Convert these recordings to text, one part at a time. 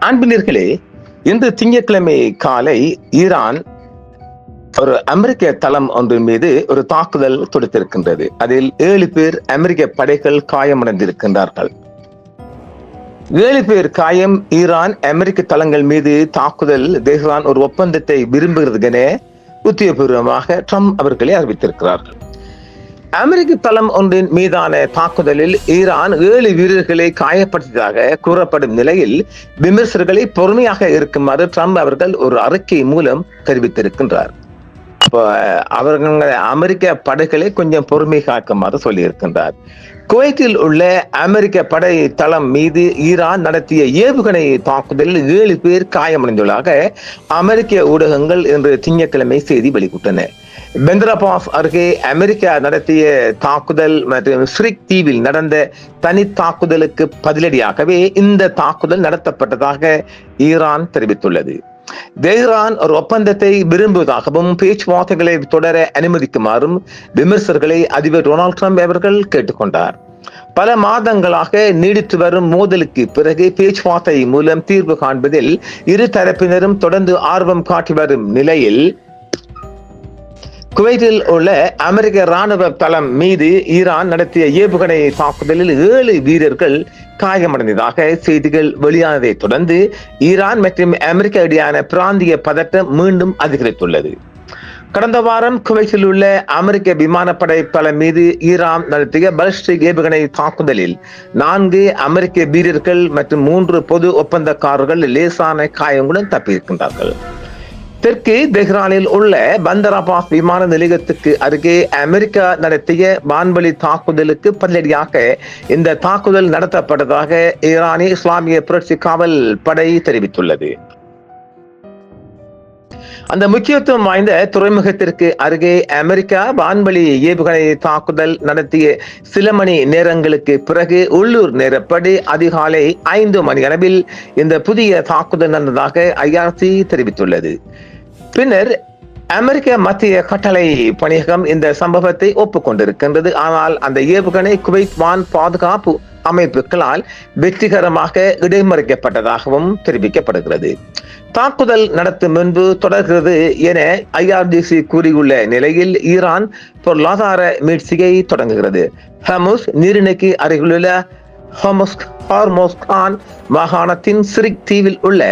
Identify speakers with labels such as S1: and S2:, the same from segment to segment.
S1: அன்பினர்களே, இன்று திங்கட்கிழமை காலை ஈரான் ஒரு அமெரிக்க தளம் ஒன்றின் மீது ஒரு தாக்குதல் தொடுத்திருக்கின்றது. அதில் 7 பேர் அமெரிக்க படைகள் காயமடைந்திருக்கின்றார்கள். 7 பேர் காயம். ஈரான் அமெரிக்க தளங்கள் மீது தாக்குதல் தெஹ்ரான் ஒரு ஒப்பந்தத்தை விரும்புகிறது என உத்தியோகபூர்வமாக ட்ரம்ப் அவர்களே அறிவித்திருக்கிறார்கள். அமெரிக்க தளம் ஒன்றின் மீதான தாக்குதலில் ஈரான் 7 வீரர்களை காயப்படுத்தியதாக கூறப்படும் நிலையில் விமர்சகர்களை பொறுமையாக இருக்குமாறு ட்ரம்ப் அவர்கள் ஒரு அறிக்கை மூலம் தெரிவித்திருக்கின்றார். அவர்கள் அமெரிக்க படைகளை கொஞ்சம் பொறுமை காக்குமாறு சொல்லியிருக்கின்றார். குவைத்தில் உள்ள அமெரிக்க படை தளம் மீது ஈரான் நடத்திய ஏவுகணை தாக்குதலில் 7 பேர் காயமடைந்துள்ளதாக அமெரிக்க ஊடகங்கள் இன்று திங்கட்கிழமை செய்தி வெளியிட்டன. பெந்தராபாஸ் அருகே அமெரிக்கா நடத்திய தாக்குதல் மற்றும் ஸ்ரிக் தீவில் நடந்த தனி தாக்குதலுக்கு பதிலடியாகவே இந்த தாக்குதல் நடத்தப்பட்டதாக ஈரான் தெரிவித்துள்ளது. தெஹ்ரான் ஒரு ஒப்பந்தத்தை விரும்புவதாகவும் பேச்சுவார்த்தைகளை தொடர அனுமதிக்குமாறும் விமர்சகர்களை அதிபர் டொனால்ட் ட்ரம்ப் அவர்கள் கேட்டுக்கொண்டார். பல மாதங்களாக நீடித்து வரும் மோதலுக்கு பிறகு பேச்சுவார்த்தை மூலம் தீர்வு காண்பதில் இரு தரப்பினரும் தொடர்ந்து ஆர்வம் காட்டி வரும் நிலையில் குவைத்தில் உள்ள அமெரிக்க ராணுவ தளம் மீது ஈரான் நடத்திய ஏவுகணை தாக்குதலில் 7 வீரர்கள் காயமடைந்ததாக செய்திகள் வெளியானதை தொடர்ந்து ஈரான் மற்றும் அமெரிக்கா இடையான பிராந்திய பதட்டம் மீண்டும் அதிகரித்துள்ளது. கடந்த வாரம் குவைத்தில் உள்ள அமெரிக்க விமானப்படை தளம் மீது ஈரான் நடத்திய பாலிஸ்டிக் ஏவுகணை தாக்குதலில் 4 அமெரிக்க வீரர்கள் மற்றும் 3 பொது ஒப்பந்தக்காரர்கள் லேசான காயங்களுடன் தப்பியிருக்கின்றார்கள். தெற்கு தெஹ்ரானில் உள்ள பந்தராபாஸ் விமான நிலையத்துக்கு அருகே அமெரிக்கா நடத்திய வான்வழி தாக்குதலுக்கு பதிலடியாக இந்த தாக்குதல் நடத்தப்பட்டதாக ஈரானிய இஸ்லாமிய புரட்சி காவல் படை தெரிவித்துள்ளது. அந்த முக்கியத்துவம் வாய்ந்த துறைமுகத்திற்கு அருகே அமெரிக்கா வான்வழி ஏவுகணை தாக்குதல் நடத்திய சில மணி நேரங்களுக்கு பிறகு உள்ளூர் நேரப்படி அதிகாலை 5 மணி அளவில் இந்த புதிய தாக்குதல் நடந்ததாக IRC தெரிவித்துள்ளது. பின்னர் அமெரிக்க மத்திய கட்டளை பணியகம் இந்த சம்பவத்தை ஒப்புக்கொண்டிருக்கின்றது. ஆனால் அந்த ஏவுகணை குவைத் வான் பாதுகாப்பு அமைப்புகளால் வெற்றிகரமாக இடைமறிக்கப்பட்டதாகவும் தெரிவிக்கப்படுகிறது. தாக்குதல் நடத்தும் முன்பு தொடர்கிறது என IRGC கூறியுள்ள நிலையில் ஈரான் பொருளாதார மீட்சியை தொடங்குகிறது. ஹமுஸ் நீரிணைக்கு அருகிலுள்ள ஹார்மோஸ்கான் மாகாணத்தின் சிரிக் தீவில் உள்ள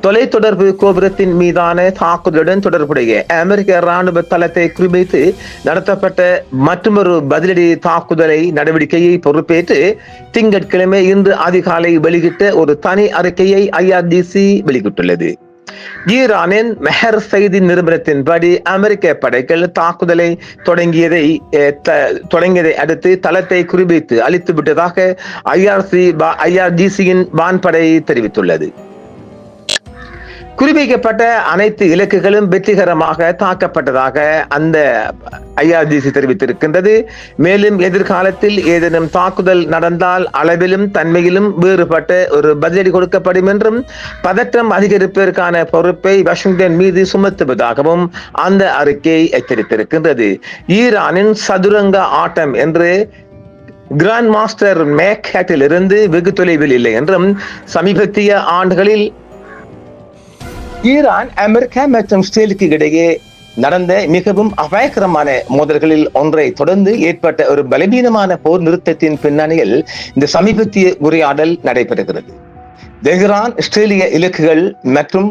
S1: தொலைத்தொடர்பு கோபுரத்தின் மீதான தாக்குதலுடன் தொடர்புடைய அமெரிக்க ராணுவ தளத்தை குறிவைத்து நடத்தப்பட்ட மற்றொரு பதிலடி தாக்குதலை நடவடிக்கையை பொறுப்பேற்று திங்கட்கிழமை இன்று அதிகாலை வெளியிட்ட ஒரு தனி அறிக்கையை IRGC வெளியிட்டுள்ளது. ஈரானின் மெஹர் செய்தி நிறுவனத்தின்படி அமெரிக்க படைகள் தாக்குதலை தொடங்கியதை அடுத்து தளத்தை குறிவைத்து அழித்து விட்டதாக IRGCயின் வான்படை தெரிவித்துள்ளது. குறிவைக்கப்பட்ட அனைத்து இலக்குகளும் வெற்றிகரமாக தாக்கப்பட்டதாக அந்த IRGC தெரிவித்திருக்கின்றது. மேலும் எதிர்காலத்தில் ஏதேனும் தாக்குதல் நடந்தால் அளவிலும் தன்மையிலும் வேறுபட்ட ஒரு பதிலடி கொடுக்கப்படும் என்றும் பதற்றம் அதிகரிப்பதற்கான பொறுப்பை வாஷிங்டன் மீது சுமத்துவதாகவும் அந்த அறிக்கை எச்சரித்திருக்கின்றது. ஈரானின் சதுரங்க ஆட்டம் என்று கிராண்ட் மாஸ்டர் மேக்ஹாட்டில் இருந்து வெகு தொலைவில் இல்லை என்றும் சமீபத்திய ஆண்டுகளில் ஈரான் அமெரிக்கா மற்றும் இஸ்ரேலுக்கு இடையே நடந்த மிகவும் அபாயகரமான மோதல்களில் ஒன்றை தொடர்ந்து ஏற்பட்ட ஒரு பலவீனமான போர் நிறுத்தத்தின் பின்னணியில் இந்த சமீபத்திய உரையாடல் நடைபெறுகிறது. தெஹ்ரான் இஸ்ரேலிய இலக்குகள் மற்றும்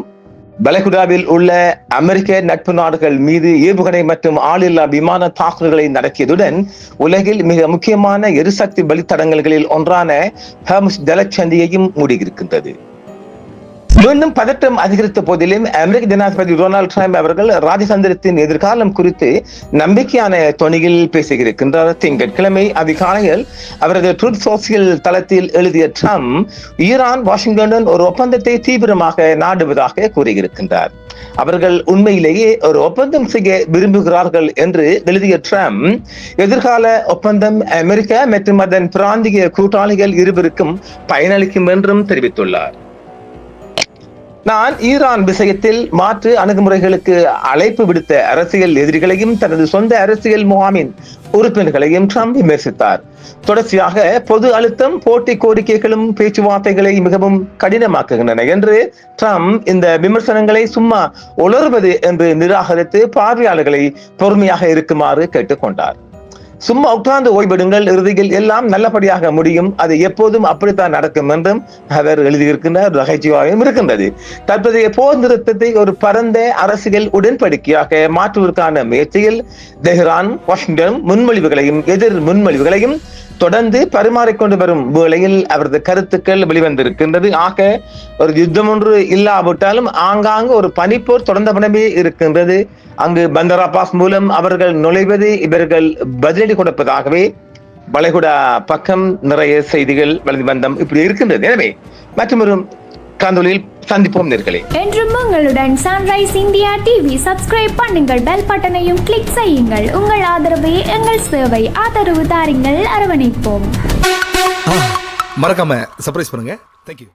S1: பலகுடாவில் உள்ள அமெரிக்க நட்பு நாடுகள் மீது ஏவுகணை மற்றும் ஆளில்லா விமான தாக்குதல்களை நடத்தியதுடன் உலகில் மிக முக்கியமான எரிசக்தி வழித்தடங்களில் ஒன்றான ஹர்முஸ் ஜலச்சந்தியையும் மூடியிருக்கின்றது. மீண்டும் பதட்டம் அதிகரித்த போதிலும் அமெரிக்க ஜனாதிபதி டொனால்ட் ட்ரம்ப் அவர்கள் ராஜதந்திரத்தின் எதிர்காலம் குறித்து நம்பிக்கையான தொனியில் பேசியிருக்கின்றார். திங்கட்கிழமை அதிகாலையில் அவரது ட்ரூத் சோசியல் தளத்தில் எழுதிய ட்ரம்ப் ஈரான் வாஷிங்டனுடன் ஒரு ஒப்பந்தத்தை தீவிரமாக நாடுவதாக கூறியிருக்கின்றார். அவர்கள் உண்மையிலேயே ஒரு ஒப்பந்தம் செய்ய விரும்புகிறார்கள் என்று எழுதிய ட்ரம்ப் எதிர்கால ஒப்பந்தம் அமெரிக்கா மற்றும் அதன் பிராந்திய கூட்டாளிகள் இருவருக்கும் பயனளிக்கும் என்றும் தெரிவித்துள்ளார். நான் ஈரான் விஷயத்தில் மாற்று அணுகுமுறைகளுக்கு அழைப்பு விடுத்த அரசியல் எதிரிகளையும் தனது சொந்த அரசியல் முகாமின் உறுப்பினர்களையும் ட்ரம்ப் விமர்சித்தார். தொடர்ச்சியாக பொது அழுத்தம், போட்டி கோரிக்கைகளும் பேச்சுவார்த்தைகளை மிகவும் கடினமாக்குகின்றன என்று ட்ரம்ப் இந்த விமர்சனங்களை சும்மா உளறுவது என்று நிராகரித்து பார்வையாளர்களை பொறுமையாக இருக்குமாறு கேட்டுக்கொண்டார். சும்மா உட்கார்ந்து ஓய்வெடுங்கள், இறுதியில் எல்லாம் நல்லபடியாக முடியும், அது எப்போதும் அப்படித்தான் நடக்கும் என்றும் அவர் எழுதியிருக்கின்ற நகைச்சுவையும் இருக்கின்றது. தற்போதைய போர் நிறுத்தத்தை ஒரு பரந்த அரசியல் உடன்படிக்கையாக மாற்றுவதற்கான முயற்சியில் தெஹ்ரான், வாஷிங்டன் முன்மொழிவுகளையும் எதிர் முன்மொழிவுகளையும் தொடர்ந்து பரிமாறிக்கொண்டு வரும் வேளையில் அவரது கருத்துக்கள் வெளிவந்திருக்கின்றது. ஆக ஒரு யுத்தம் ஒன்று இல்லாவிட்டாலும் ஆங்காங்கு ஒரு பனிப்போர் தொடர்ந்தபடமே இருக்கின்றது. அங்கு பந்தர் அப்பாஸ் மூலம் அவர்கள் நுழைவது இவர்கள் பதிலடி கொடுப்பதாகவே வளைகுடா பக்கம் நிறைய செய்திகள் வந்தம் இப்படி இருக்கின்றது. எனவே மற்றொரு காணொளியில் சந்திப்போம் நேர்களே.
S2: என்றும் உங்களுடன் சன்ரைஸ் இந்தியா டிவி சப்ஸ்கிரைப் பண்ணுங்கள், பெல் பட்டனையும் கிளிக் செய்யுங்கள். உங்கள் ஆதரவே எங்கள் சேவை. ஆதரவு தாருங்கள், அரவணைப்போம்.
S3: மறக்காம சர்ப்ரைஸ் பண்ணுங்க. தேங்க்யூ.